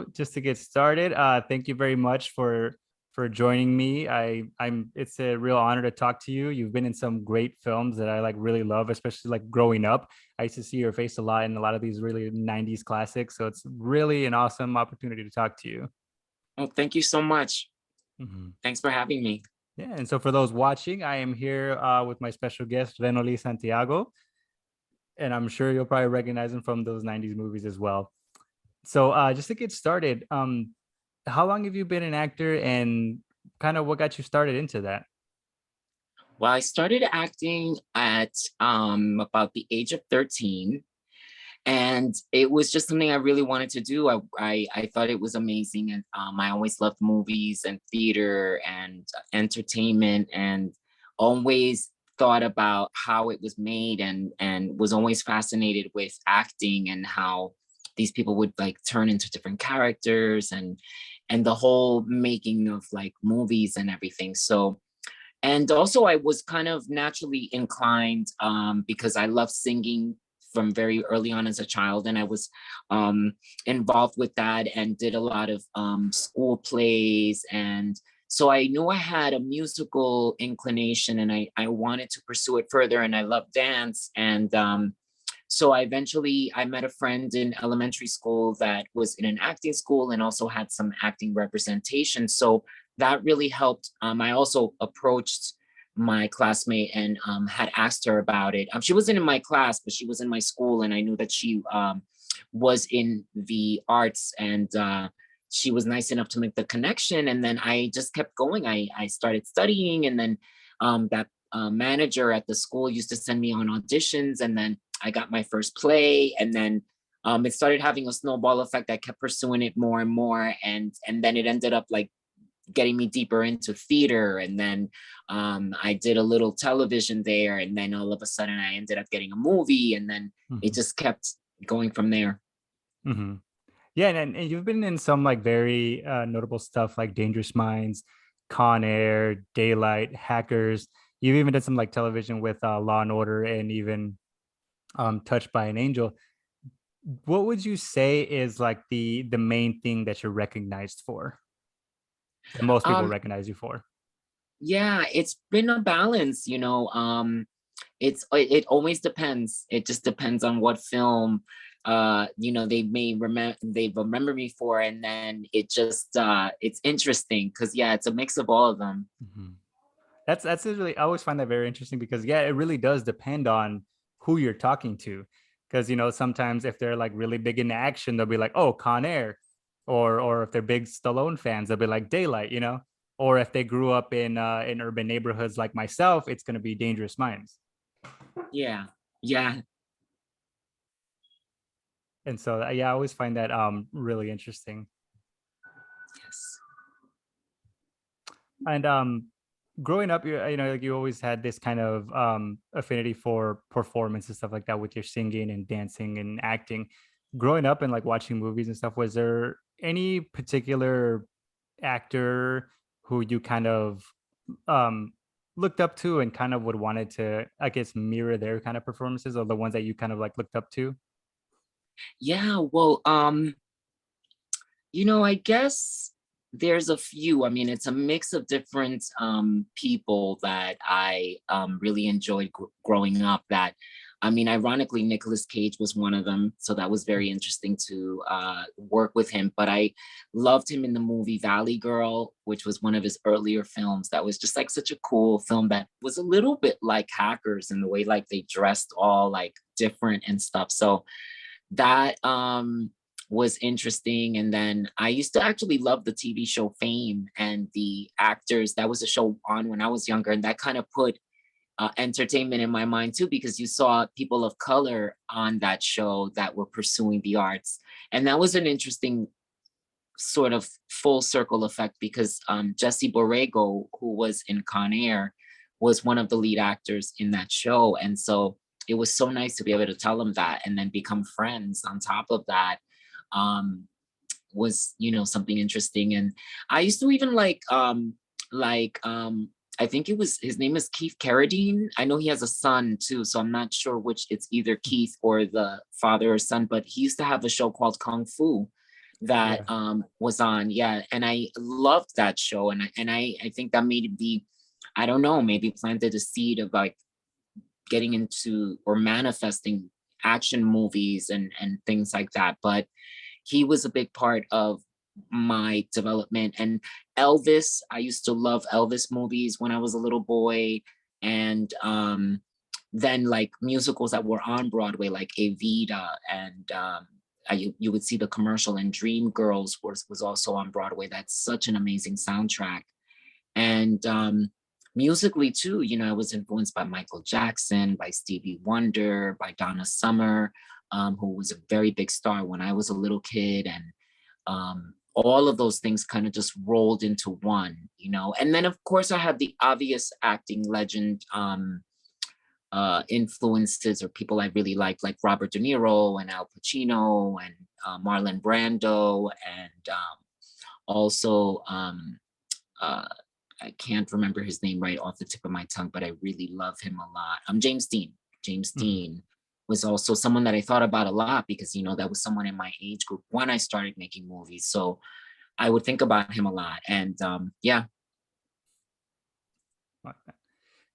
So just to get started, thank you very much for joining me. I'm it's a real honor to talk to you. You've been in some great films that I like really love, especially like growing up. I used to see your face a lot in a lot of these really 90s classics. So it's really an awesome opportunity to talk to you. Oh, thank you so much. Mhm. Thanks for having me. Yeah, and so for those watching, I am here with my special guest, Renoly Santiago, and I'm sure you'll probably recognize him from those 90s movies as well. So just to get started, how long have you been an actor and kind of what got you started into that? Well, I started acting at about the age of 13, and it was just something I really wanted to do. I thought it was amazing, and I always loved movies and theater and entertainment, and always thought about how it was made, and was always fascinated with acting and how these people would like turn into different characters and the whole making of like movies and everything. So and also I was kind of naturally inclined because I love singing from very early on as a child, and I was um, involved with that and did a lot of school plays, and so I knew I had a musical inclination, and I wanted to pursue it further, and I love dance. And so I met a friend in elementary school that was in an acting school and also had some acting representation. So that really helped. I also approached my classmate and had asked her about it. She wasn't in my class, but she was in my school, and I knew that she was in the arts, and she was nice enough to make the connection. And then I just kept going. I started studying, and then that manager at the school used to send me on auditions, and then I got my first play, and then it started having a snowball effect. I kept pursuing it more and more, and then it ended up like getting me deeper into theater, and then I did a little television there, and then all of a sudden I ended up getting a movie, and then it Mhm. just kept going from there. Mhm. Yeah, and you've been in some like very notable stuff like Dangerous Minds, Con Air, Daylight, Hackers. You've even done some like television with Law and Order and even Touched by an Angel. What would you say is like the main thing that you're recognized for? That most people Um, recognize you for? yeah, it's been a balance, it always depends. It just depends on what film they remember me for, and then it's interesting because yeah, it's a mix of all of them. Mhm. That's really I always find that very interesting because yeah, it really does depend on who you're talking to. Because sometimes if they're like really big into action, they'll be like, oh, Con Air. Or if they're big Stallone fans, they'll be like Daylight. Or if they grew up in urban neighborhoods like myself, it's gonna be Dangerous Minds. Yeah, yeah. And so yeah, I always find that really interesting. Yes. And growing up, like you always had this kind of affinity for performance and stuff like that with your singing and dancing and acting. Growing up and like watching movies and stuff, was there any particular actor who you kind of um looked up to and kind of would wanted to, I guess, mirror their kind of performances, or the ones that you kind of like looked up to? Yeah, well, I guess there's a few. I mean, it's a mix of different people that I really enjoyed growing up. That, I mean, ironically, Nicolas Cage was one of them. So that was very interesting to work with him. But I loved him in the movie Valley Girl, which was one of his earlier films. That was just like such a cool film that was a little bit like Hackers in the way like they dressed all like different and stuff. So that was interesting. And then I used to actually love the TV show Fame and the actors. That was a show on when I was younger, and that kind of put entertainment in my mind too, because you saw people of color on that show that were pursuing the arts. And that was an interesting sort of full circle effect because Jesse Borrego, who was in Con Air, was one of the lead actors in that show. And so it was so nice to be able to tell him that and then become friends on top of that. Um, was something interesting. And I used to even like I think it was his name is Keith Carradine. I know he has a son too, so I'm not sure which, it's either Keith or the father or son, but he used to have a show called Kung Fu. that Yeah. was on. Yeah, and I loved that show, and I think that made me, I don't know, maybe planted a seed of like getting into or manifesting action movies and things like that. But he was a big part of my development. And Elvis, I used to love Elvis movies when I was a little boy. And then like musicals that were on Broadway, like Evita, and you would see the commercial, and Dreamgirls was also on Broadway. That's such an amazing soundtrack. And musically too, you know, I was influenced by Michael Jackson, by Stevie Wonder, by Donna Summer, who was a very big star when I was a little kid. And all of those things kind of just rolled into one, you know. And then of course I have the obvious acting legend influences, or people I really like Robert De Niro and Al Pacino and Marlon Brando, and also uh, I can't remember his name right off the tip of my tongue, but I really love him a lot. James Dean. James Mhm. Dean was also someone that I thought about a lot, because you know that was someone in my age group when I started making movies. So I would think about him a lot, and yeah. Like that.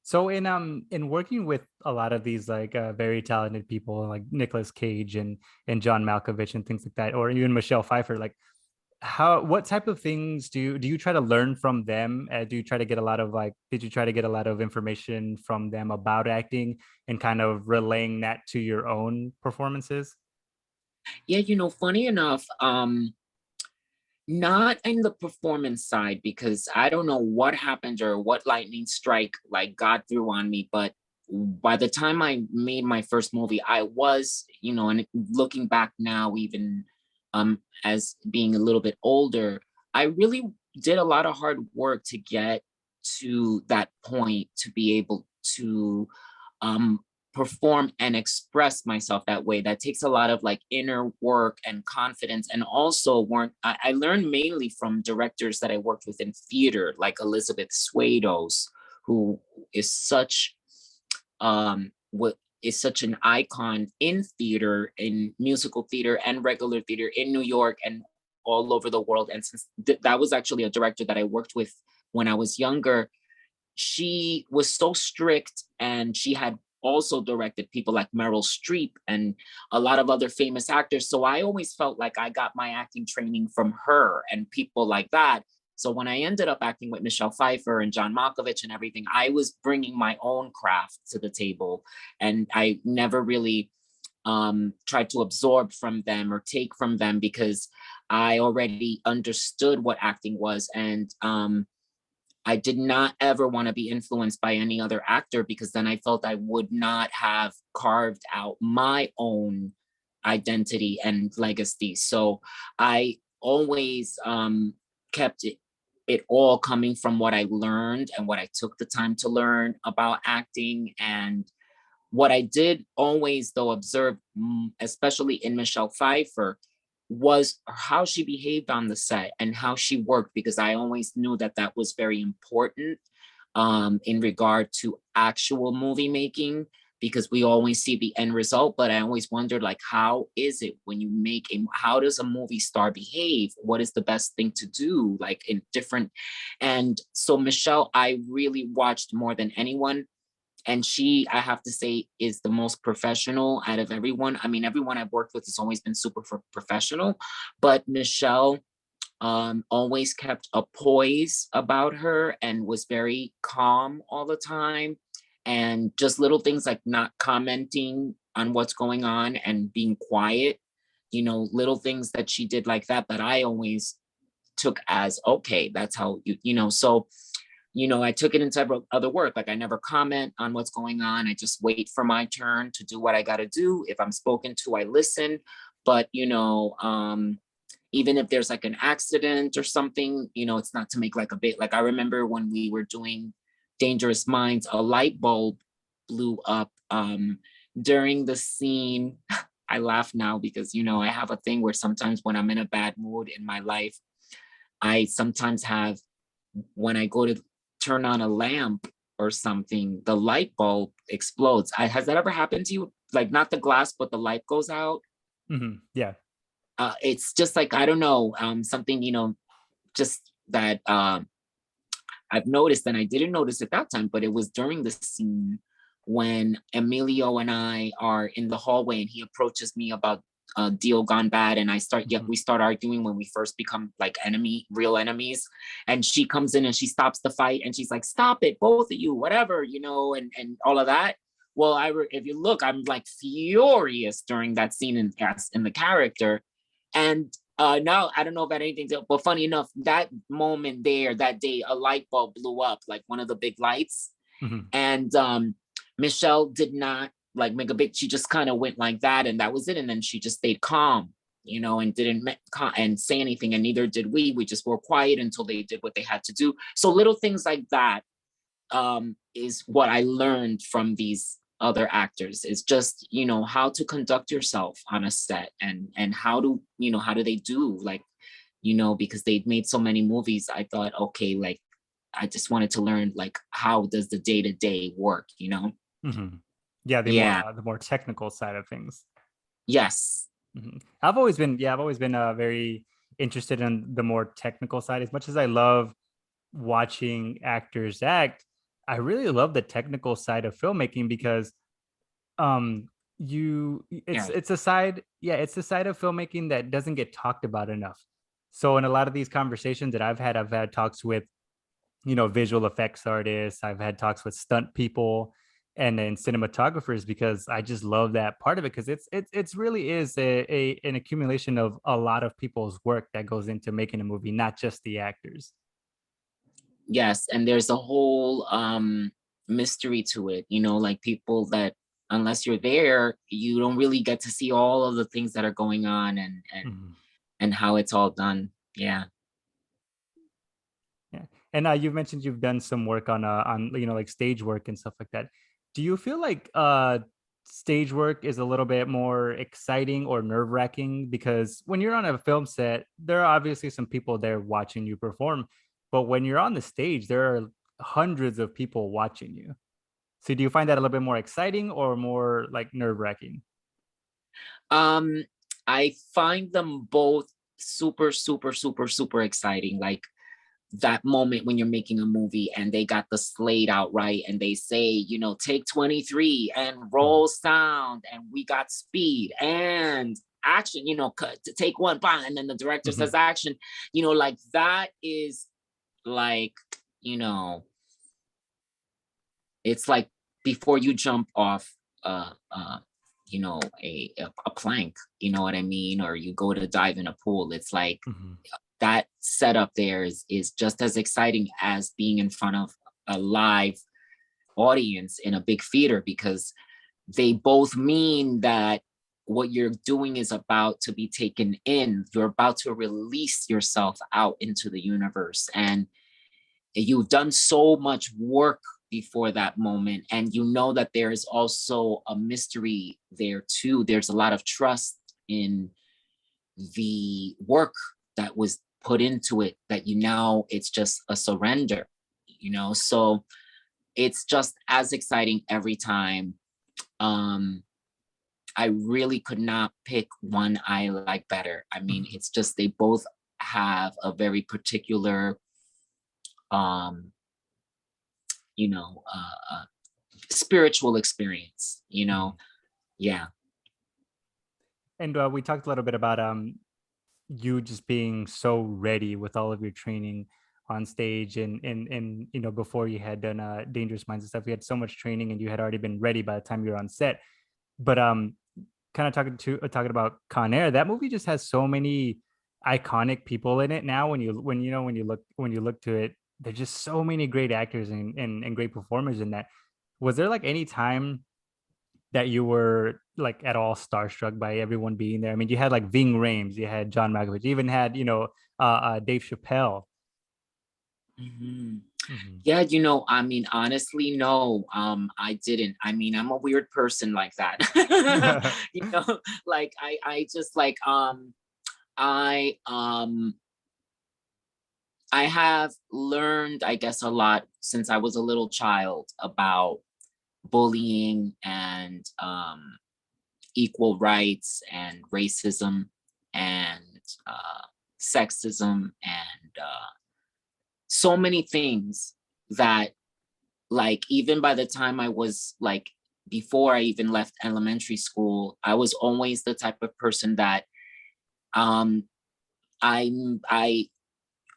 So in working with a lot of these like very talented people like Nicolas Cage and John Malkovich and things like that, or even Michelle Pfeiffer, like how what type of things do you try to learn from them? Do you try to get a lot of like did you try to get a lot of information from them about acting and kind of relaying that to your own performances? Yeah, you know, funny enough, not in the performance side, because I don't know what happened or what lightning strike like God threw on me. But by the time I made my first movie, I was, you know, and looking back now, even as being a little bit older, I really did a lot of hard work to get to that point, to be able to um perform and express myself that way. That takes a lot of like inner work and confidence. And also weren't I learned mainly from directors that I worked with in theater, like Elizabeth Swados, who is such what is such an icon in theater, in musical theater and regular theater in New York and all over the world. And since that was actually a director that I worked with when I was younger, she was so strict, and she had also directed people like Meryl Streep and a lot of other famous actors. So I always felt like I got my acting training from her and people like that. So when I ended up acting with Michelle Pfeiffer and John Malkovich and everything, I was bringing my own craft to the table, and I never really tried to absorb from them or take from them, because I already understood what acting was. And I did not ever want to be influenced by any other actor, because then I felt I would not have carved out my own identity and legacy. So I always kept it all coming from what I learned and what I took the time to learn about acting. And what I did always, though, observe, especially in Michelle Pfeiffer, was how she behaved on the set and how she worked, because I always knew that that was very important in regard to actual movie making, because we always see the end result. But I always wondered, like, how is it when you make how does a movie star behave? What is the best thing to do, like in different? And so Michelle, I really watched more than anyone, and she, I have to say, is the most professional out of everyone. I mean, everyone I've worked with has always been super professional, but Michelle always kept a poise about her and was very calm all the time. And just little things like not commenting on what's going on and being quiet, you know, little things that she did like that, that I always took as okay, that's how you know. So you know, I took it into other work. Like I never comment on what's going on. I just wait for my turn to do what I got to do. If I'm spoken to, I listen. But, you know, even if there's like an accident or something, you know, it's not to make like a bit. Like I remember when we were doing Dangerous Minds, a light bulb blew up during the scene. I laugh now because, you know, I have a thing where sometimes when I'm in a bad mood in my life, I sometimes have, when I go to turn on a lamp or something, the light bulb explodes. Has that ever happened to you? Like not the glass, but the light goes out? Yeah. it's just like, I don't know, something, just that I've noticed, and I didn't notice at that time, but it was during the scene when Emilio and I are in the hallway and he approaches me about a deal gone bad, and Mhm. we start arguing when we first become like real enemies. And she comes in and she stops the fight and she's like, "Stop it, both of you, whatever, and all of that." Well, if you look, I'm like furious during that scene in the character, and now I don't know about anything, but funny enough, that moment there, that day, a light bulb blew up, like one of the big lights. Mhm. And Michelle did not like make a big, she just kind of went like that, and that was it. And then she just stayed calm, and didn't and say anything, and neither did we. We just were quiet until they did what they had to do. So little things like that is what I learned from these other actors, is just how to conduct yourself on a set, and how do they do, like, because they'd made so many movies. I thought, okay, like, I just wanted to learn, like, how does the day-to-day work. Mhm. Yeah, Yeah. the more technical side of things. Yes. Mhm. I've always been very interested in the more technical side. As much as I love watching actors act, I really love the technical side of filmmaking because um Yeah. it's a side, yeah, it's a side of filmmaking that doesn't get talked about enough. So in a lot of these conversations that I've had talks with, visual effects artists. I've had talks with stunt people and then cinematographers because I just love that part of it because it's really is a an accumulation of a lot of people's work that goes into making a movie, not just the actors. Yes, and there's a whole mystery to it, like, people that, unless you're there, you don't really get to see all of the things that are going on, Mhm. and how it's all done. Yeah. Yeah. And you've mentioned you've done some work on like stage work and stuff like that. Do you feel like stage work is a little bit more exciting or nerve wracking? Because when you're on a film set, there are obviously some people there watching you perform, but when you're on the stage, there are hundreds of people watching you. So do you find that a little bit more exciting or more like nerve wracking? Um, I find them both super, super, super, super exciting. Like, that moment when you're making a movie and they got the slate out right, and they say, take 23 and roll sound, and we got speed and action, cut to take one, bang, and then the director Mm-hmm. says action, like, that is like, you know, it's like before you jump off uh uh a plank, you know what I mean, or you go to dive in a pool. It's like Hmm. that setup there is just as exciting as being in front of a live audience in a big theater, because they both mean that what you're doing is about to be taken in. You're about to release yourself out into the universe, and you've done so much work before that moment, and you know that there is also a mystery there too. There's a lot of trust in the work that was put into it, that it's just a surrender, so it's just as exciting every time. um I really could not pick one I like better. I mean, Hmm. it's just they both have a very particular um spiritual experience. Yeah. And we talked a little bit about you just being so ready with all of your training on stage and before you had done Dangerous Minds and stuff, you had so much training and you had already been ready by the time you were on set. But kind of talking about Conair, that movie just has so many iconic people in it now. When you look to it, there's just so many great actors and great performers in that. Was there like any time that you were like at all starstruck by everyone being there? I mean, you had like Ving Rhames, you had John Malkovich, you even had Dave Chappelle. Mhm. Mhm. Yeah, I mean, honestly, no, I didn't. I mean, I'm a weird person like that. Like, I just like, I um I have learned, I guess, a lot since I was a little child about bullying and equal rights and racism. and sexism and so many things that, like, even by the time I was like, before I even left elementary school, I was always the type of person that um I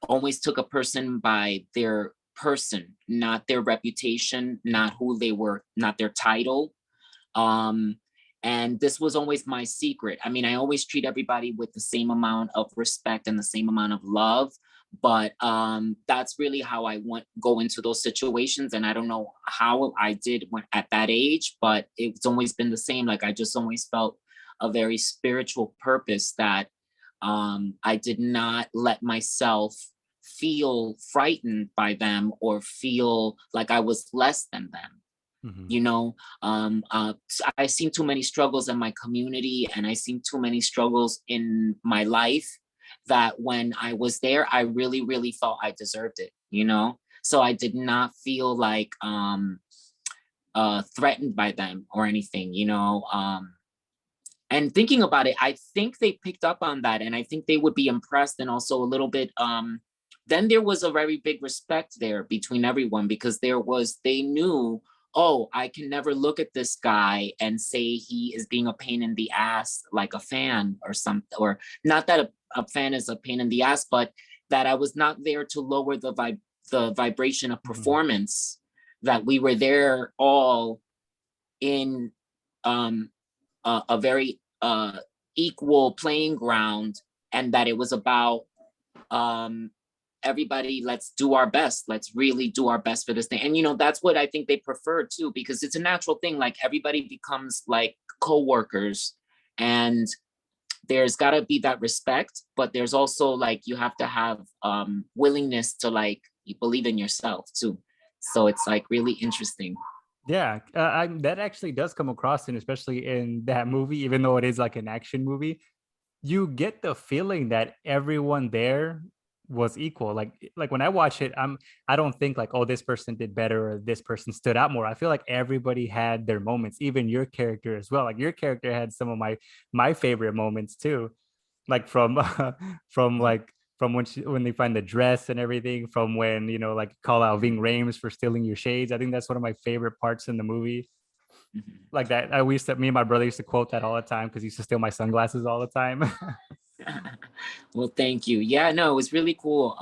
always took a person by their person, not their reputation, not who they were, not their title. Um, and this was always my secret. I mean, I always treat everybody with the same amount of respect and the same amount of love. But that's really how I went go into those situations. And I don't know how I did when at that age, but it's always been the same. Like I just always felt a very spiritual purpose that I did not let myself feel frightened by them or feel like I was less than them. Mhm. You know, I seen too many struggles in my community and I seen too many struggles in my life that when I was there, I really, really felt I deserved it, you know? So I did not feel like threatened by them or anything, you know? And thinking about it, I think they picked up on that and I think they would be impressed and also a little bit then there was a very big respect there between everyone because they knew, oh, I can never look at this guy and say he is being a pain in the ass like a fan or something, or not that a fan is a pain in the ass, but that I was not there to lower the vibration of Mhm. performance, that we were there all in um a very equal playing ground, and that it was about um everybody, let's do our best, let's really do our best for this thing. And you know, that's what I think they prefer too, because it's a natural thing, like everybody becomes like co-workers, and there's got to be that respect, but there's also like you have to have willingness to like you believe in yourself too. So it's like really interesting. Yeah, that actually does come across, and especially in that movie, even though it is like an action movie, you get the feeling that everyone there was equal. Like when I watch it, I don't think like, oh, this person did better or this person stood out more. I feel like everybody had their moments, even your character as well. Like your character had some of my favorite moments too, like from from like from when they find the dress and everything, from when like call out Ving Rhames for stealing your shades. I think that's one of my favorite parts in the movie. Mhm. Like that, I used to me and my brother used to quote that all the time because he used to steal my sunglasses all the time. Well, thank you. Yeah, no, it was really cool.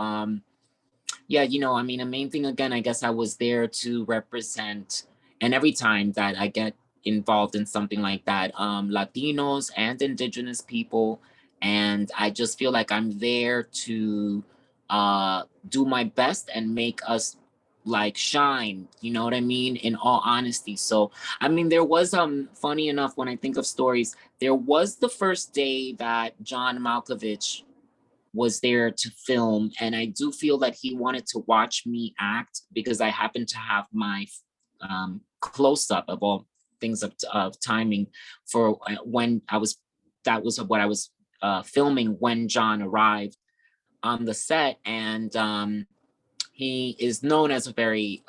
Yeah, you know, I mean, the main thing again, I guess I was there to represent, and every time that I get involved in something like that, Latinos and Indigenous people, and I just feel like I'm there to do my best and make us like shine. You know what I mean? In all honesty. So, I mean, there was funny enough when I think of stories, there was the first day that John Malkovich was there to film, and I do feel that he wanted to watch me act because I happened to have my close up of all things of timing for when I was, that was what I was filming when John arrived on the set. And he is known as a very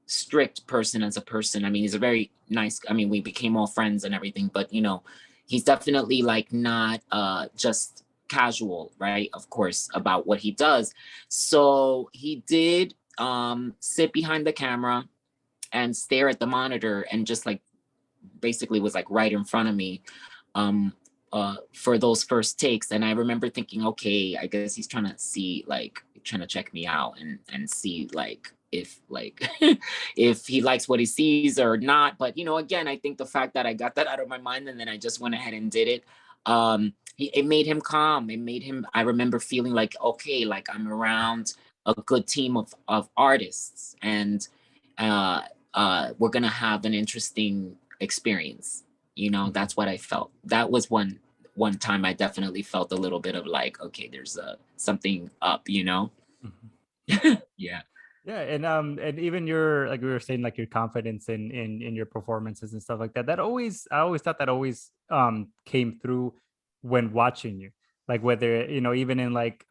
strict person as a person. I mean, he's a very nice, I mean, we became all friends and everything, but you know, he's definitely like not just casual, right? Of course, about what he does. So he did sit behind the camera and stare at the monitor and just like basically was like right in front of me um for those first takes. And I remember thinking, okay, I guess he's trying to see, like trying to check me out and see like if like if he likes what he sees or not. But you know, again, I think the fact that I got that out of my mind and then I just went ahead and did it, it made him calm. It made him, I remember feeling like, okay, like I'm around a good team of artists, and uh we're gonna have an interesting experience. You know, Mhm, that's what I felt. That was one time I definitely felt a little bit of like, okay, there's something up, you know. mhm. Yeah. Yeah, and even your, like we were saying, like your confidence in your performances and stuff like that. That always, I always thought that always came through when watching you. Like whether even in like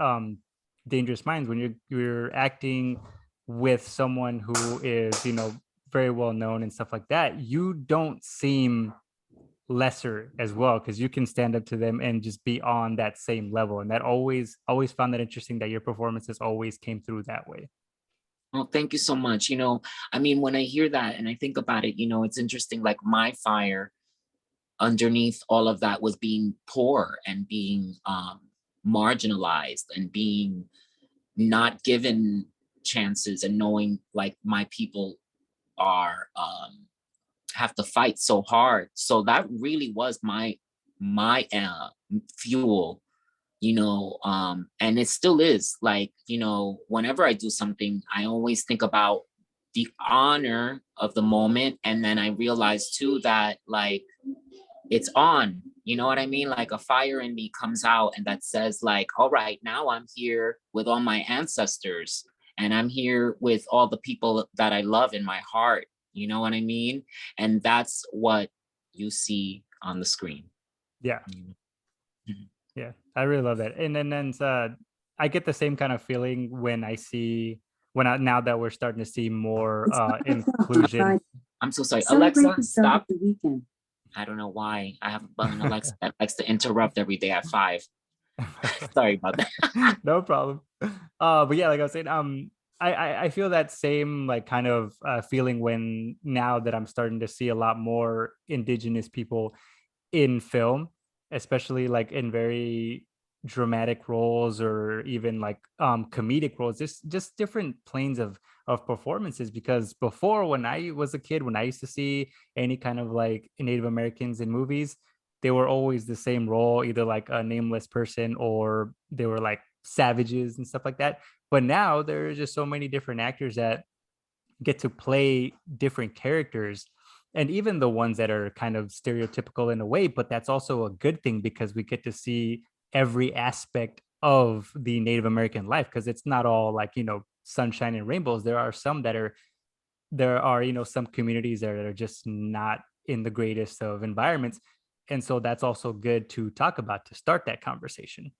Dangerous Minds, when you're acting with someone who is very well known and stuff like that, you don't seem lesser as well, because you can stand up to them and just be on that same level. And that always found that interesting, that your performances always came through that way. Well, thank you so much. I mean, when I hear that and I think about it, it's interesting. Like my fire underneath all of that was being poor and being marginalized and being not given chances, and knowing like my people are have to fight so hard. So that really was my fuel, and it still is. Like, whenever I do something, I always think about the honor of the moment, and then I realize too that like it's on, you know what I mean? Like a fire in me comes out and that says like, all right, now I'm here with all my ancestors, and I'm here with all the people that I love in my heart, you know what I mean? And that's what you see on the screen. Yeah. Mhm. Yeah, I really love that. And then I get the same kind of feeling when I see now that we're starting to see more It's 5 o'clock on inclusion. Friday. I'm so sorry. Celebrate Alexa, the start of stop. the weekend. I don't know why. I have an Alexa that likes to interrupt every day at 5. Sorry about that. No problem. But yeah, like I was saying, I feel that same like kind of feeling when now that I'm starting to see a lot more indigenous people in film, especially like in very dramatic roles or even like comedic roles, just different planes of performances. Because before, when I was a kid, when I used to see any kind of like Native Americans in movies, they were always the same role, either like a nameless person or they were like savages and stuff like that. But now there are just so many different actors that get to play different characters, and even the ones that are kind of stereotypical in a way, but that's also a good thing because we get to see every aspect of the Native American life, because it's not all like, sunshine and rainbows. There are some communities there that are just not in the greatest of environments, and so that's also good to talk about to start that conversation.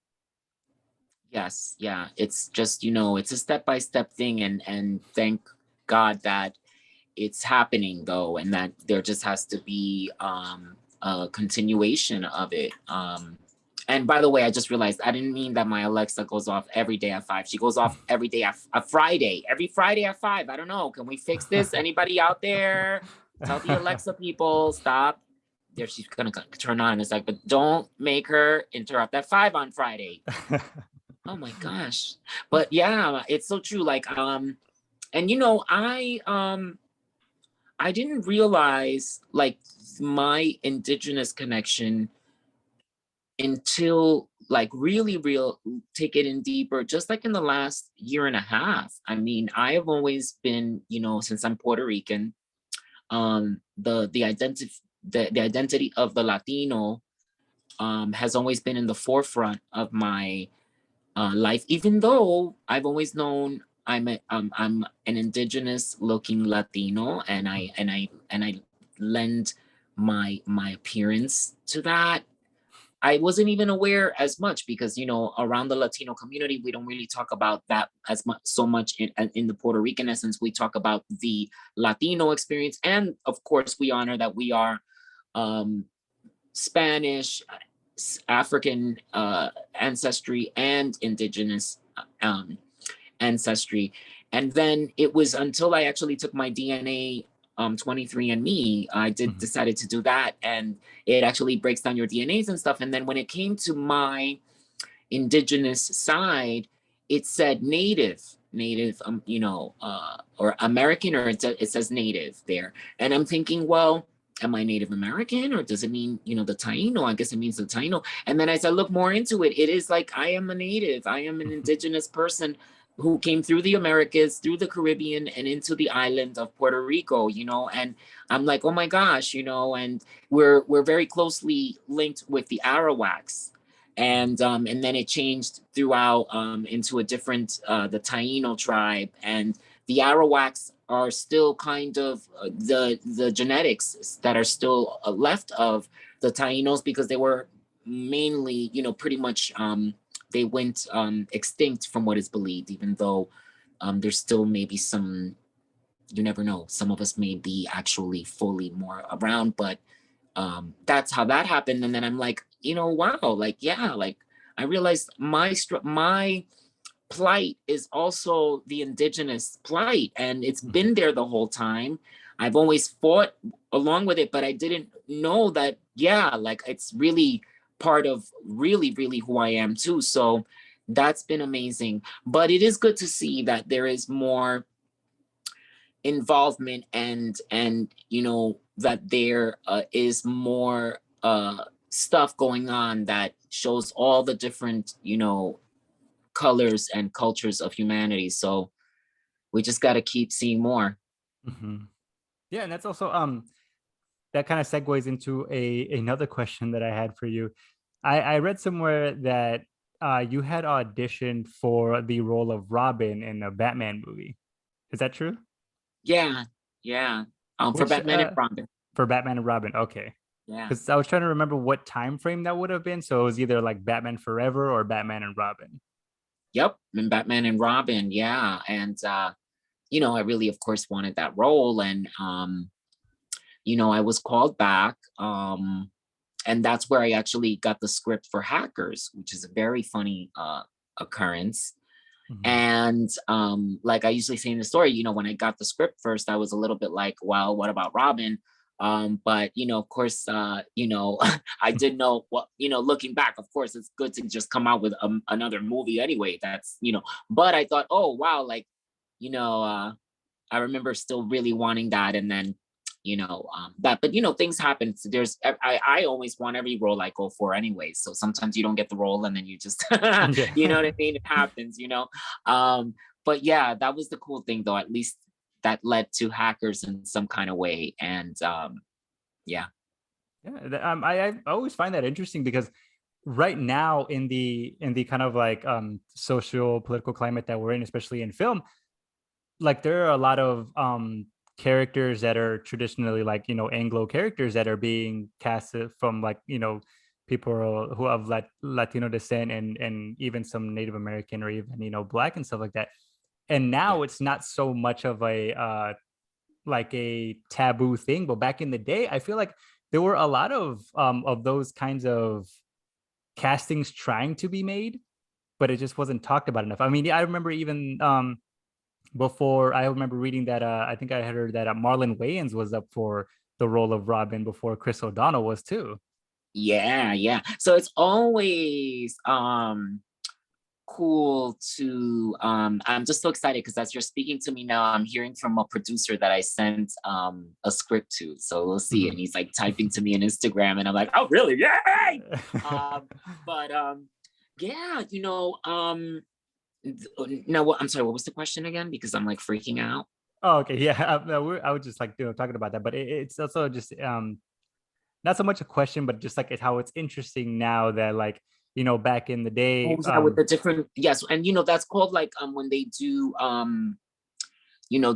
Yes, yeah. It's just, it's a step-by-step thing, and thank God that it's happening though, and that there just has to be a continuation of it. And by the way, I just realized I didn't mean that my Alexa goes off every day at 5. She goes off every day at a Friday, every Friday at 5. I don't know. Can we fix this? Anybody out there? Tell the Alexa people, stop. There, she's gonna turn on. It's like, but don't make her interrupt at 5 on Friday. Oh my gosh. But yeah, it's so true. Like, and I didn't realize like my indigenous connection until like really real take it in deeper, just like in the last year and a half. I mean, I have always been, since I'm Puerto Rican, the identity of the Latino has always been in the forefront of my life, even though I've always known I'm an indigenous looking Latino, and I lend my appearance to that. I wasn't even aware as much because around the Latino community we don't really talk about that as much, so much in the Puerto Rican essence. We talk about the Latino experience, and of course we honor that we are um, Spanish, African ancestry, and indigenous um, ancestry. And then it was until I actually took my DNA 23andMe, I Mhm. decided to do that, and it actually breaks down your DNAs and stuff. And then when it came to my indigenous side, it said native, or American, or it says native there. And I'm thinking, well, am I Native American, or does it mean, the Taino? I guess it means the Taino. And then as I look more into it, it is like I am a native, I am an indigenous person who came through the Americas, through the Caribbean, and into the island of Puerto Rico, and I'm like, oh my gosh, and we're very closely linked with the Arawaks, and then it changed throughout into a different the Taino tribe, and the Arawaks are still kind of the genetics that are still left of the Tainos, because they were mainly, pretty much they went extinct from what is believed, even though there's still maybe some, you never know, some of us may be actually fully more around, but that's how that happened. And then I'm like, wow, like, yeah, like I realized my plight is also the indigenous plight, and it's Mhm. been there the whole time. I've always fought along with it, but I didn't know that, yeah, like it's really part of really, really who I am too. So that's been amazing. But it is good to see that there is more involvement, and that there is more stuff going on that shows all the different colors and cultures of humanity. So we just got to keep seeing more. Mhm. Yeah, and that's also that kind of segues into a another question that I had for you. I read somewhere that you had auditioned for the role of Robin in a Batman movie. Is that true? Yeah, yeah. For Which Batman and Robin. for Batman and Robin? Okay, Yeah. because I was trying to remember what time frame that would have been. So it was either like Batman Forever or Batman and Robin. Yep. And Batman and Robin. Yeah. And I really, of course, wanted that role. And I was called back. And that's where I actually got the script for Hackers, which is a very funny occurrence. Mhm. And like I usually say in the story, when I got the script first, I was a little bit like, well, what about Robin? But of course, I did know what, looking back, of course, it's good to just come out with another movie anyway. That's, but I thought, oh, wow, like, you know, uh, I remember still really wanting that. And then, that, but things happen. So I always want every role I go for anyway. So sometimes you don't get the role and then you just, you know what I Yeah. mean? It happens. Um, but yeah, that was the cool thing though. At least that led to Hackers in some kind of way. And yeah. Yeah, I always find that interesting because right now in the kind of like social political climate that we're in, especially in film, like there are a lot of characters that are traditionally like Anglo characters that are being casted from like people who have Latino descent and even some Native American or even Black and stuff like that. And Yeah. now it's not so much of a like a taboo thing, but back in the day, I feel like there were a lot of those kinds of castings trying to be made, but it just wasn't talked about enough. I mean, yeah, I remember even before I remember reading that I think I heard that Marlon Wayans was up for the role of Robin before Chris O'Donnell was too. Yeah, yeah. So it's always cool to I'm just so excited because as you're speaking to me now, I'm hearing from a producer that I sent a script to. So we'll see. And Mhm. he's like typing to me on Instagram and I'm like, oh really? Yay! Um but yeah, no, I'm sorry, what was the question again? Because I'm like freaking out. Oh, okay, yeah. No, I was just like talking about that, but it's also just not so much a question, but just like how it's interesting now that like back in the Oh day. yeah, with the different, yes, and that's called like when they do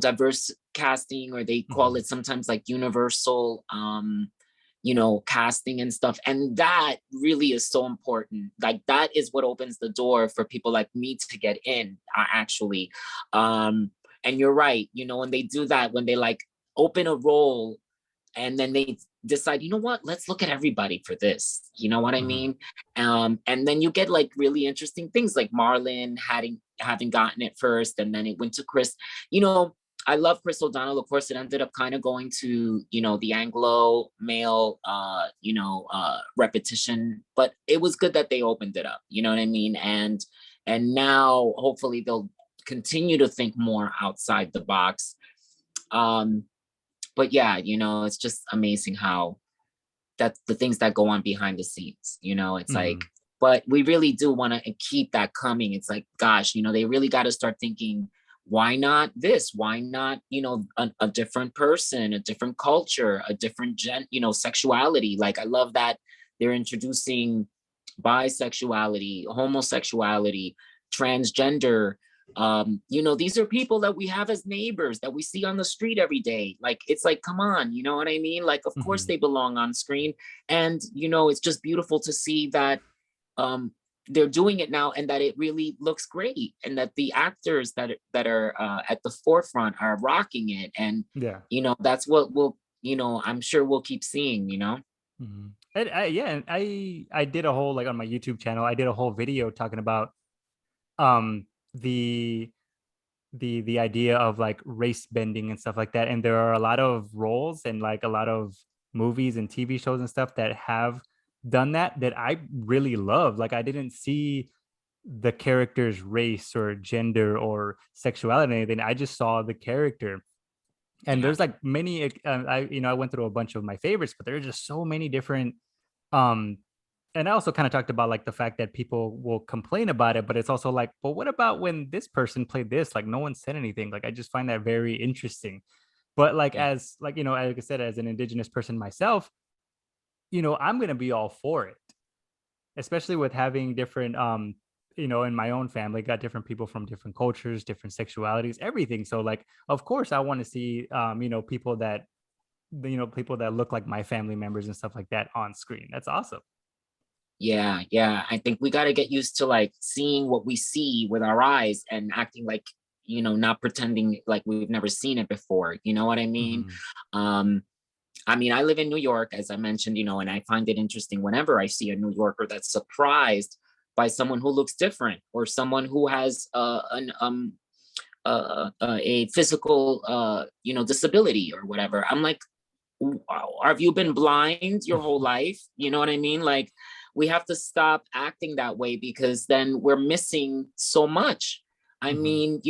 diverse casting, or they call Mhm, it sometimes like universal casting and stuff. And that really is so important. Like that is what opens the door for people like me to get in, actually. Um and you're right, when they do that, when they like open a role and then they decide, what, let's look at everybody for this, you know what I mhm, mean? And then you get like really interesting things, like Marlon having gotten it first, and then it went to Chris. you know I love Chris O'Donnell. Of course, it ended up kind of going to the Anglo male repetition, but it was good that they opened it up, you know what I mean? And now hopefully they'll continue to think more outside the box. um but yeah, it's just amazing how that the things that go on behind the scenes, it's like, mhm, but we really do want to keep that coming. It's like, gosh, they really got to start thinking, why not this? Why not, a different person, a different culture, a different sexuality? Like, I love that they're introducing bisexuality, homosexuality, transgender. These are people that we have as neighbors that we see on the street every day. Like, it's like, come on, you know what I mean? Like, of course mhm. they belong on screen. And it's just beautiful to see that um they're doing it now, and that it really looks great, and that the actors that are at the forefront are rocking it. And Yeah. that's what we'll I'm sure we'll keep seeing. And yeah, and I did a whole, like, on my YouTube channel, I did a whole video talking about um the the idea of like race bending and stuff like that. And there are a lot of roles and like a lot of movies and TV shows and stuff that have done that I really love. Like, I didn't see the character's race or gender or sexuality or anything. I just saw the character. And Yeah. there's like many I went through a bunch of my favorites, but there are just so many different um and I also kind of talked about like the fact that people will complain about it, but it's also like, well, what about when this person played this? Like, no one said anything. Like, I just find that very interesting. But like, Yeah. as like, like I said, as an indigenous person myself, I'm gonna be all for it, especially with having different in my own family, got different people from different cultures, different sexualities, everything. So like, of course I want to see people that look like my family members and stuff like that on screen. That's awesome. Yeah, yeah. I think we got to get used to like seeing what we see with our eyes and acting like, not pretending like we've never seen it before. You know what I mean? Hmm. Um, I mean, I live in New York, as I mentioned, and I find it interesting whenever I see a New Yorker that's surprised by someone who looks different or someone who has a physical, disability or whatever. I'm like, have you been blind your whole life? You know what I mean? Like, we have to stop acting that way because then we're missing so much. I Hmm. mean,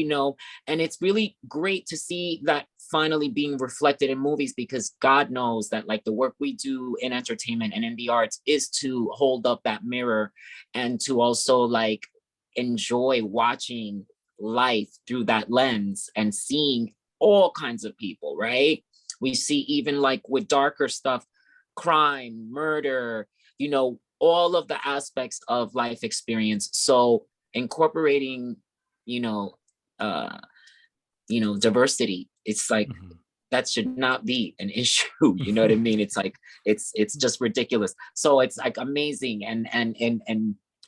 and it's really great to see that finally being reflected in movies because God knows that like the work we do in entertainment and in the arts is to hold up that mirror and to also like enjoy watching life through that lens and seeing all kinds of people, right? We see even like with darker stuff, crime, murder, all of the aspects of life experience. So incorporating, you know, uh, diversity, it's like Hmm. that should not be an issue. You know what I mean? It's like it's just ridiculous. So it's like amazing and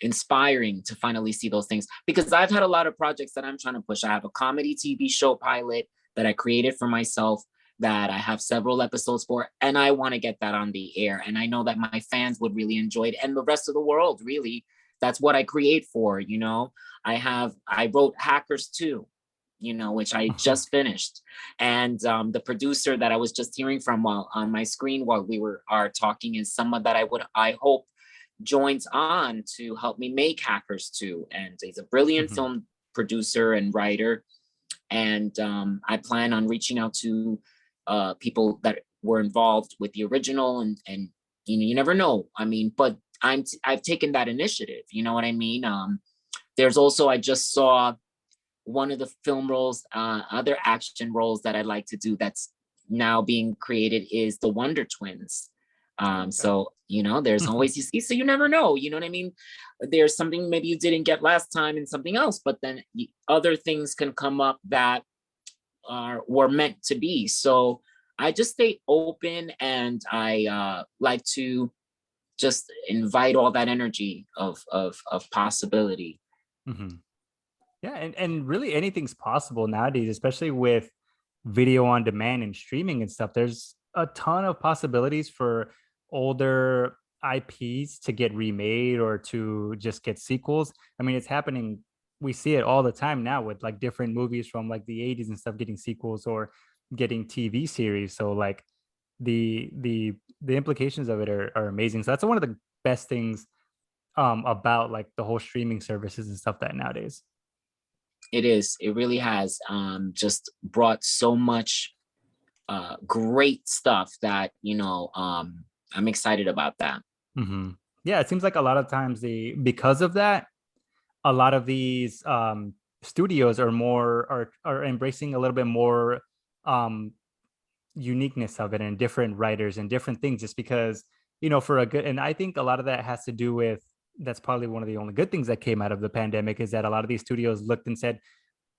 inspiring to finally see those things because I've had a lot of projects that I'm trying to push. I have a comedy TV show pilot that I created for myself that I have several episodes for, and I want to get that on the air. And I know that my fans would really enjoy it, and the rest of the world, really. That's what I create for. I wrote Hackers too, which I just finished. And the producer that I was just hearing from while on my screen while we are talking is someone that I hope joins on to help me make Hackers too. And he's a brilliant Hmm. film producer and writer. And I plan on reaching out to people that were involved with the original, and you never know. I mean, but I've taken that initiative. You know what I mean? There's also I just saw one of the film roles, other action roles that I'd like to do that's now being created is the Wonder Twins. Okay. So there's always you see, so you never know. You know what I mean? There's something maybe you didn't get last time and something else, but then other things can come up that were meant to be. So I just stay open and I like to just invite all that energy of possibility. Hmm. Yeah, and really anything's possible nowadays, especially with video on demand and streaming and stuff. There's a ton of possibilities for older IPs to get remade or to just get sequels. I mean, it's happening. We see it all the time now with like different movies from like the 80s and stuff getting sequels or getting TV series. So like the implications of it are amazing. So that's one of the best things about like the whole streaming services and stuff that nowadays. It is. It really has just brought so much great stuff that I'm excited about that. Hmm. Yeah, it seems like a lot of times because of that, a lot of these studios are embracing a little bit more um, uniqueness of it and different writers and different things, just because for a good. And I think a lot of that has to do with that's probably one of the only good things that came out of the pandemic is that a lot of these studios looked and said,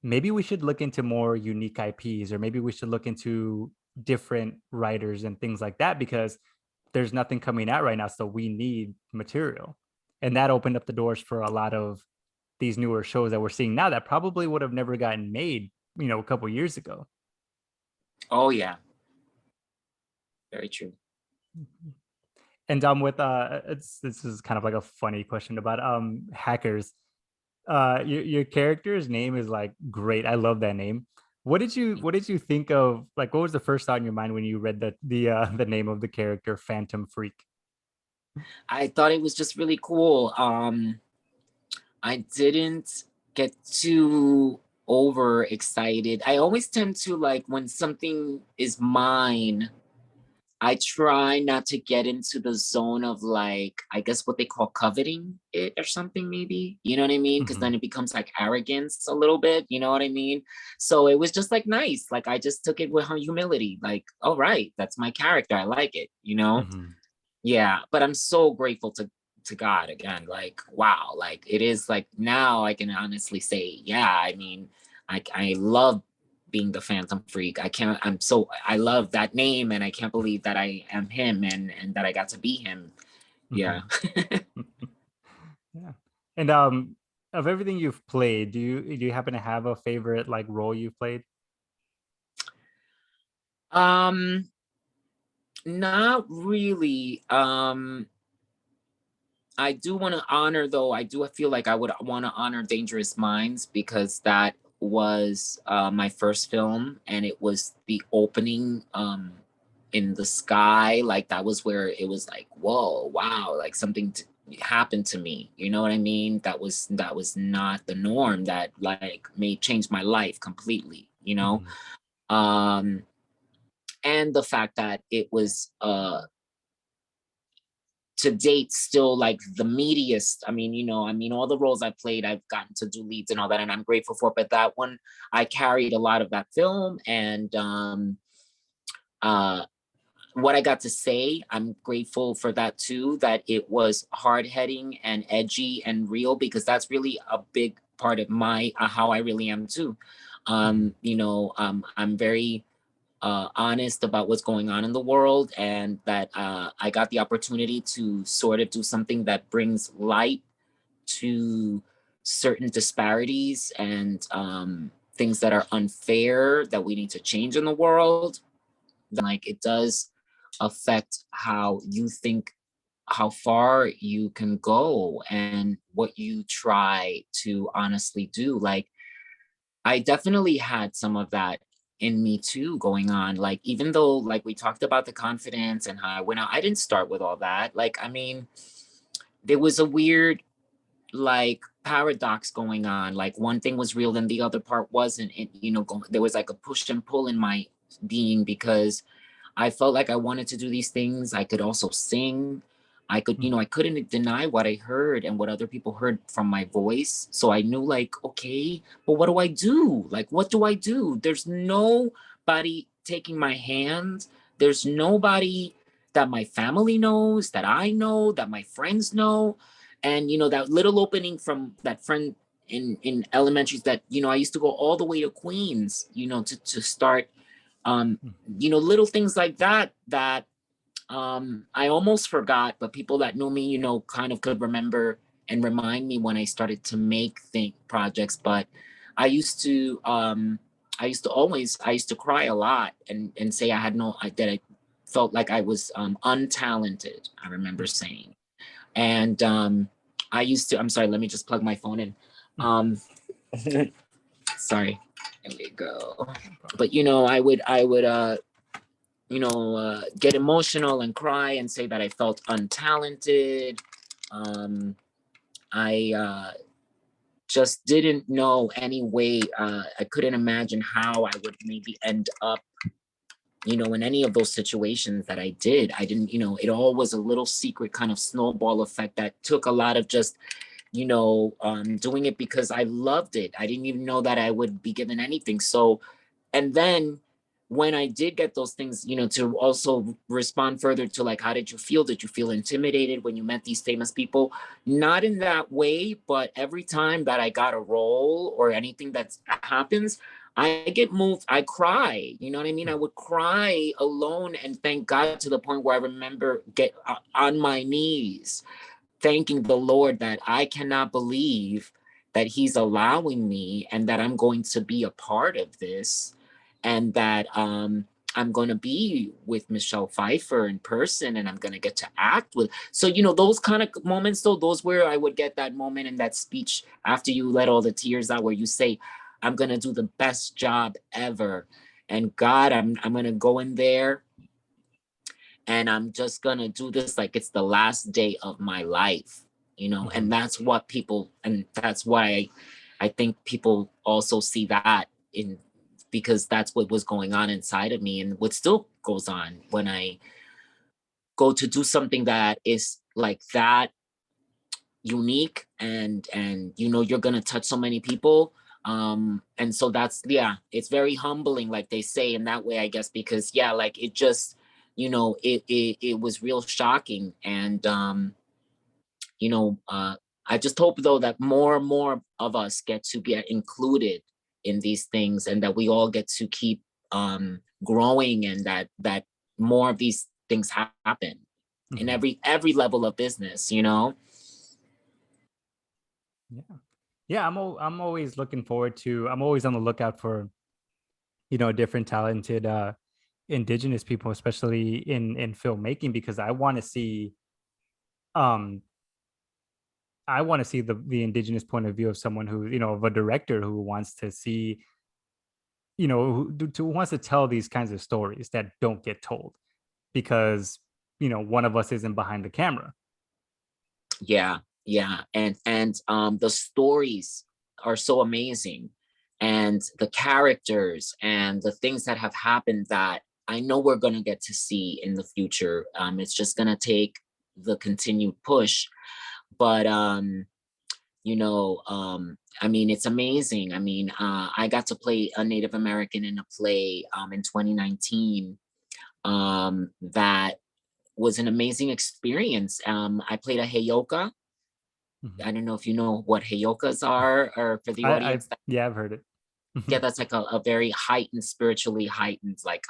maybe we should look into more unique IPs, or maybe we should look into different writers and things like that, because there's nothing coming out right now. So we need material. And that opened up the doors for a lot of these newer shows that we're seeing now that probably would have never gotten made, a couple years ago. Oh yeah, very true. And with it's this is kind of like a funny question about hackers. Your character's name is like great. I love that name. What did you think of, like, what was the first thought in your mind when you read the name of the character Phantom Freak? I thought it was just really cool. I didn't get too overexcited. I always tend to, like, when something is mine, I try not to get into the zone of, like, I guess what they call coveting it or something, maybe. You know what I mean? Because Mhm, then it becomes like arrogance a little bit. You know what I mean? So it was just like nice. Like I just took it with humility. Like, all right, that's my character. I like it. You know? mhm, Yeah. But I'm so grateful to God again. Like, wow. Like it is like now I can honestly say, yeah. I mean, I love being the Phantom Freak. I love that name and I can't believe that I am him and that I got to be him. Yeah. mhm. Yeah. And of everything you've played, do you happen to have a favorite like role you've played? um, not really. I do want to honor though, I do feel like I would want to honor Dangerous Minds because that was my first film and it was the opening in the sky. Like that was where it was like, whoa, wow, like happened to me. You know what I mean? That was not the norm that like made change my life completely, you know? Mhm, Um and the fact that it was to date still like the meatiest. I mean, all the roles I played, I've gotten to do leads and all that, and I'm grateful for. But that one, I carried a lot of that film, and uh, what I got to say, I'm grateful for that too. That it was hard hitting and edgy and real because that's really a big part of my how I really am too. mhm, I'm very honest about what's going on in the world, and that I got the opportunity to sort of do something that brings light to certain disparities and things that are unfair that we need to change in the world. Like it does affect how you think, how far you can go, and what you try to honestly do. Like I definitely had some of that in me too going on. Like, even though, like, we talked about the confidence and how I went out, I didn't start with all that. Like, I mean, there was a weird, like, paradox going on. Like, one thing was real and the other part wasn't. There was like a push and pull in my being because I felt like I wanted to do these things. I could also sing. mhm, I couldn't deny what I heard and what other people heard from my voice. So I knew, like, okay, but what do I do? Like, what do I do? There's nobody taking my hand. There's nobody that my family knows, that I know, that my friends know. And, that little opening from that friend in elementaries that, I used to go all the way to Queens, to start um mhm, little things like that I almost forgot, but people that knew me, kind of could remember and remind me when I started to make think projects. But i used to um I used to cry a lot and say I had no that I felt like I was untalented, I remember saying. And I'm sorry, let me just plug my phone in. mhm. um Sorry, there we go. No problem. But I would get emotional and cry and say that I felt untalented. Um, I just didn't know any way. I couldn't imagine how I would maybe end up, in any of those situations that I did. I didn't, it all was a little secret kind of snowball effect that took a lot of just, doing it because I loved it. I didn't even know that I would be given anything. So, and then when I did get those things, to also respond further to, like, how did you feel? Did you feel intimidated when you met these famous people? Not in that way, but every time that I got a role or anything that happens, I get moved. I cry. You know what I mean? I would cry alone and thank God to the point where I remember get on my knees thanking the Lord that I cannot believe that He's allowing me and that I'm going to be a part of this. And that I'm going to be with Michelle Pfeiffer in person, and I'm going to get to act with. So, you know, those kind of moments, though, those where I would get that moment in that speech after you let all the tears out, where you say, I'm going to do the best job ever. And God, I'm going to go in there and I'm just going to do this like it's the last day of my life, you know, Hmm. and that's what people, and that's why I think people also see that in, because that's what was going on inside of me and what still goes on when I go to do something that is like that unique, and you know you're gonna touch so many people. And so that's, yeah, it's very humbling, like they say in that way, I guess, because yeah, like it just, you know, it was real shocking. And you know, I just hope though that more and more of us get to get included in these things, and that we all get to keep growing, and that more of these things happen in Hmm. every level of business, you know. Yeah. Yeah, I'm always looking forward to, I'm always on the lookout for, you know, different talented indigenous people, especially in filmmaking, because um I want to see the indigenous point of view of someone who, you know, of a director who wants to see, you know, who wants to tell these kinds of stories that don't get told because, you know, one of us isn't behind the camera. Yeah, yeah, and the stories are so amazing, and the characters and the things that have happened that I know we're gonna get to see in the future. It's just gonna take the continued push, but you know, I mean, it's amazing. I mean, I got to play a Native American in a play in 2019. That was an amazing experience. I played a Heyoka. Mhm. I don't know if you know what heyokas are, or for the I audience, that, yeah, I've heard it. yeah, that's like a very heightened, spiritually heightened, like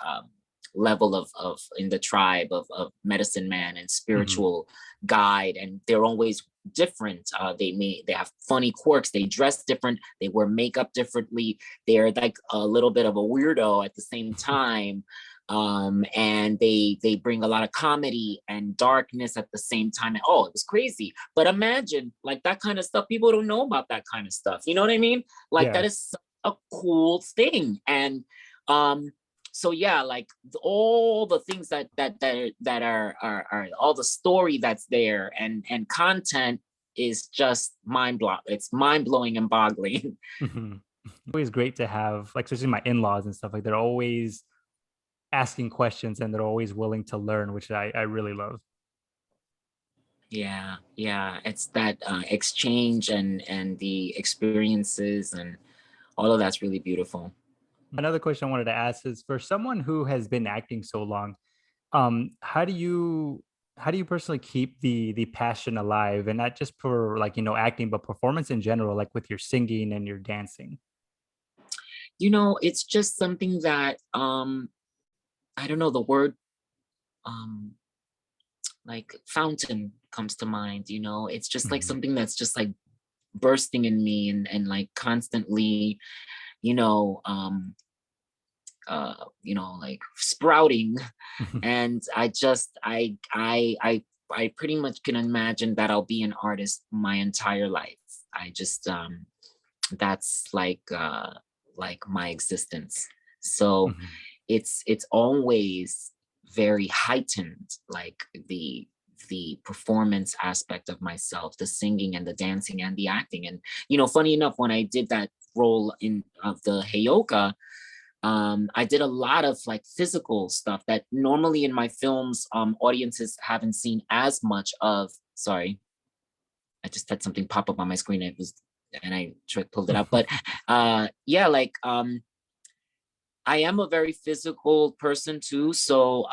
level of in the tribe of medicine man and Mhm. spiritual guide, and they're always different. They have funny quirks. They dress different. They wear makeup differently. They're like a little bit of a weirdo at the same time. And they bring a lot of comedy and darkness at the same time. And, oh, it was crazy. But imagine like that kind of stuff. People don't know about that kind of stuff. You know what I mean? Like Yeah. that is a cool thing. And um so yeah, like all the things that are all the story that's there, and content is just it's mind-blowing and boggling. Mhm. Always great to have, like, especially my in-laws and stuff, like they're always asking questions and they're always willing to learn, which I really love. Yeah, yeah, it's that exchange and the experiences and all of that's really beautiful. Another question I wanted to ask is, for someone who has been acting so long, how do you, how do you personally keep the passion alive, and not just for, like, you know, acting, but performance in general, like with your singing and your dancing? You know, it's just something that I don't know, the word um like fountain comes to mind. You know, it's just like Mhm. something that's just like bursting in me, and like constantly, you know, you know, like sprouting. And I just I pretty much can imagine that I'll be an artist my entire life. I just that's like my existence. So Mhm. it's always very heightened, like the performance aspect of myself, the singing and the dancing and the acting. And you know, funny enough, when I did that role in of the Heyoka, I did a lot of like physical stuff that normally in my films, audiences haven't seen as much of. Sorry, I just had something pop up on my screen. It was, and I pulled it out. But yeah, like I am a very physical person too. So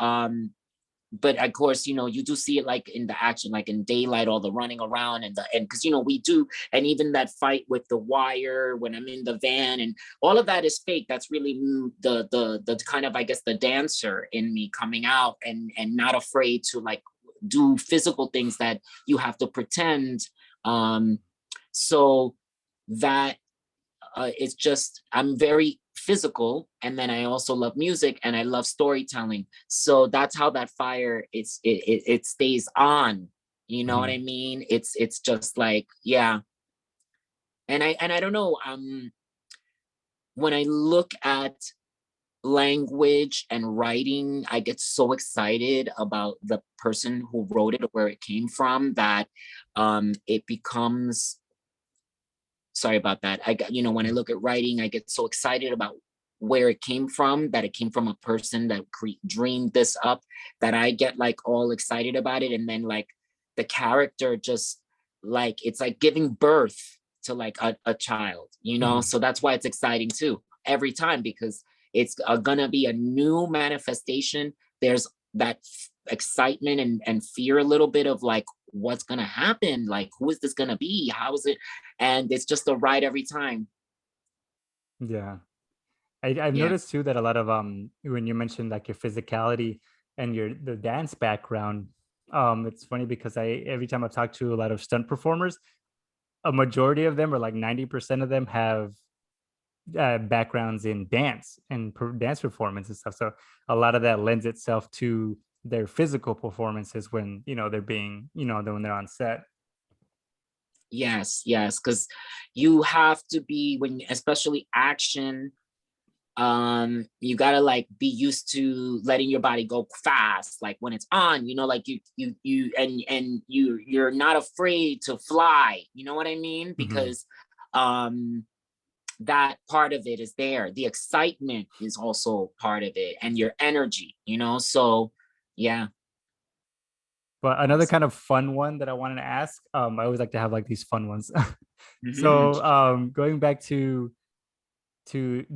but of course, you know, you do see it like in the action, like in daylight, all the running around and because you know we do, and even that fight with the wire when I'm in the van, and all of that is fake. That's really the kind of, I guess, the dancer in me coming out, and not afraid to like do physical things that you have to pretend. Um, so that it's just I'm very physical, and then I also love music and I love storytelling. So that's how that fire it stays on. You know what Mhm. I mean? It's just like, yeah. And I don't know, when I look at language and writing, I get so excited about the person who wrote it or where it came from that it becomes, sorry about that. I got, when I Mhm. look at writing, I get so excited about where it came from, that it came from a person that dreamed this up, that I get like all excited about it. And then like the character just like, it's like giving birth to like a child, Mhm. So that's why it's exciting too, every time, because it's gonna be a new manifestation. There's that excitement and fear a little bit of like, what's gonna happen? Like, who is this gonna be? How is it? And it's just a ride every time. Yeah. I've Yeah. noticed too that a lot of when you mentioned like your physicality and your the dance background, it's funny because I every time I talk to a lot of stunt performers, a majority of them or like 90% of them have backgrounds in dance and dance performance and stuff. So a lot of that lends itself to their physical performances when they're being when they're on set. Yes, yes, because you have to be, when especially action, you gotta like be used to letting your body go fast, like when it's on, like you're not afraid to fly, you know what I mean? Mhm. Because um that part of it is there. The excitement is also part of it, and your energy, So, yeah, But another awesome. kind of fun one that I wanted to ask, I always like to have like these fun ones. Mhm. So going back to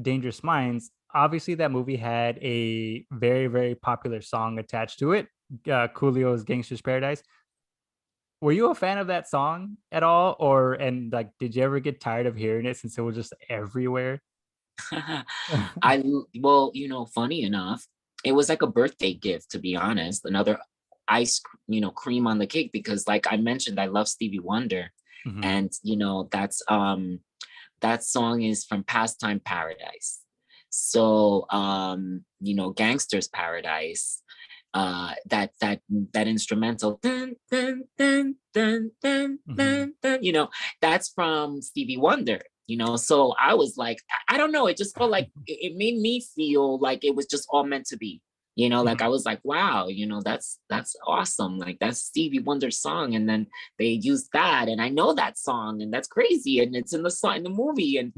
Dangerous Minds, obviously that movie had a very, very popular song attached to it, Coolio's Gangsters Paradise. Were you a fan of that song at all? And like, did you ever get tired of hearing it since it was just everywhere? Well, funny enough, it was like a birthday gift, to be honest. Another cream on the cake, because like I mentioned, I love Stevie Wonder. Mhm. And that song is from Pastime Paradise. So Gangsters Paradise, that instrumental dun, dun, dun, dun, dun, Mhm. dun, dun, that's from Stevie Wonder. So I was like, I don't know, it just felt like it made me feel like it was just all meant to be. Like I Mhm. was like, wow, that's awesome. Like that's Stevie Wonder's song, and then they used that, and I know that song, and that's crazy, and it's in the song in the movie, and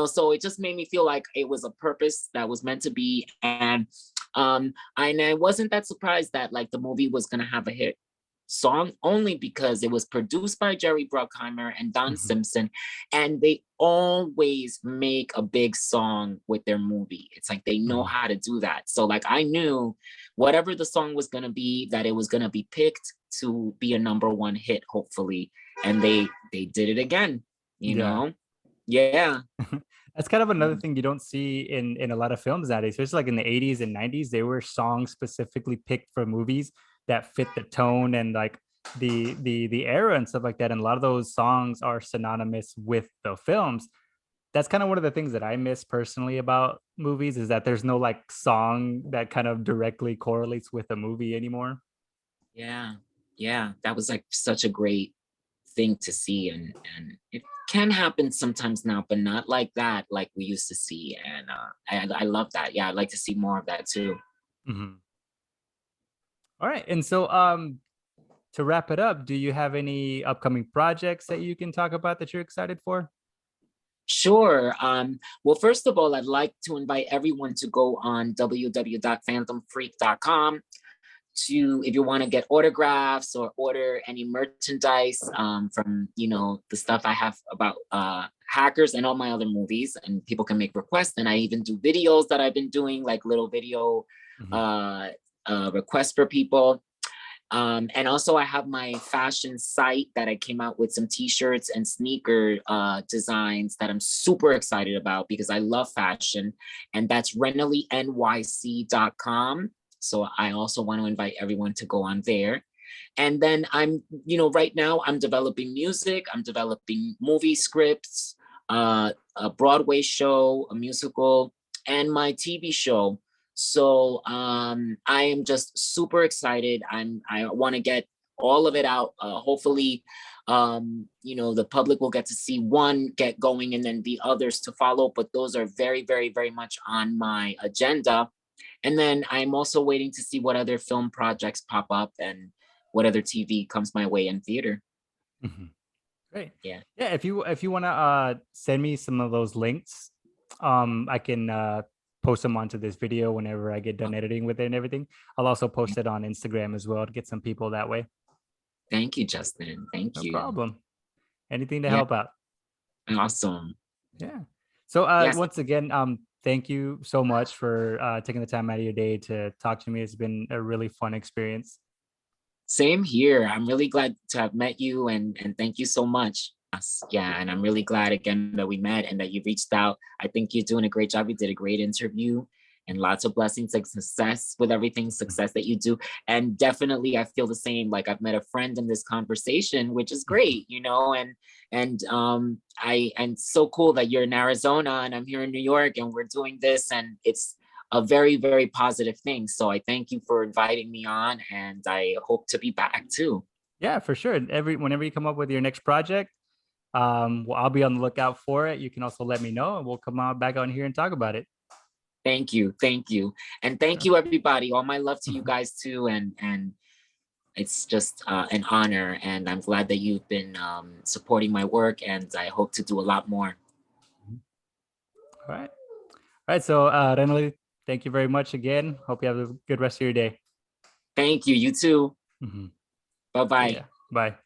so it just made me feel like it was a purpose that was meant to be. And I wasn't that surprised that like the movie was gonna have a hit song, only because it was produced by Jerry Bruckheimer and Don Mhm. Simpson, and they always make a big song with their movie. It's like they know Mhm. how to do that. So like I knew whatever the song was gonna be, that it was gonna be picked to be a number one hit, hopefully. And they did it again, you Yeah. know? Yeah. That's kind of another Yeah. thing you don't see in a lot of films nowadays, especially like in the 80s and 90s. They were songs specifically picked for movies that fit the tone and like the era and stuff like that. And a lot of those songs are synonymous with the films. That's kind of one of the things that I miss personally about movies is that there's no like song that kind of directly correlates with a movie anymore. Yeah. Yeah. That was like such a great thing to see, and it can happen sometimes now, but not like that, like we used to see. And I love that. Yeah, I'd like to see more of that too. Mhm. All right. And so to wrap it up, do you have any upcoming projects that you can talk about that you're excited for? Sure. Well, first of all, I'd like to invite everyone to go on www.phantomfreak.com to, if you want to get autographs or order any merchandise, from the stuff I have about hackers and all my other movies, and people can make requests. And I even do videos that I've been doing, like little video Mhm. uh, requests for people. And also I have my fashion site that I came out with some t-shirts and sneaker designs that I'm super excited about, because I love fashion. And that's RenolyNYC.com. So I also want to invite everyone to go on there. And then right now I'm developing music, I'm developing movie scripts, a Broadway show, a musical. and my TV show. So I am just super excited. I want to get all of it out. Hopefully, the public will get to see one get going and then the others to follow. But those are very, very, very much on my agenda. And then I'm also waiting to see what other film projects pop up and what other TV comes my way in theater. Mhm. Great. Yeah. Yeah, if you want to send me some of those links, I can post them onto this video whenever I get done editing with it and everything. I'll also post it on Instagram as well to get some people that way. Thank you, Justin. Thank No you. problem. Anything to Yeah. help out. Awesome. Yeah. So Yes. once again, thank you so much for taking the time out of your day to talk to me. It's been a really fun experience. Same here. I'm really glad to have met you and thank you so much. Yes, yeah, and I'm really glad again that we met and that you reached out. I think you're doing a great job. You did a great interview and lots of blessings and success with everything success that you do. And definitely I feel the same. Like I've met a friend in this conversation, which is great, and so cool that you're in Arizona and I'm here in New York and we're doing this and it's a very, very positive thing. So I thank you for inviting me on and I hope to be back too. Yeah, for sure. Whenever you come up with your next project, well, I'll be on the lookout for it. You can also let me know and we'll come on back on here and talk about it. Thank you. Thank you. And thank you everybody. All my love to you guys too. And it's just an honor and I'm glad that you've been supporting my work and I hope to do a lot more. All right. All right. So Renoly, thank you very much again. Hope you have a good rest of your day. Thank you. You too. Mhm. See Bye-bye. ya. Bye.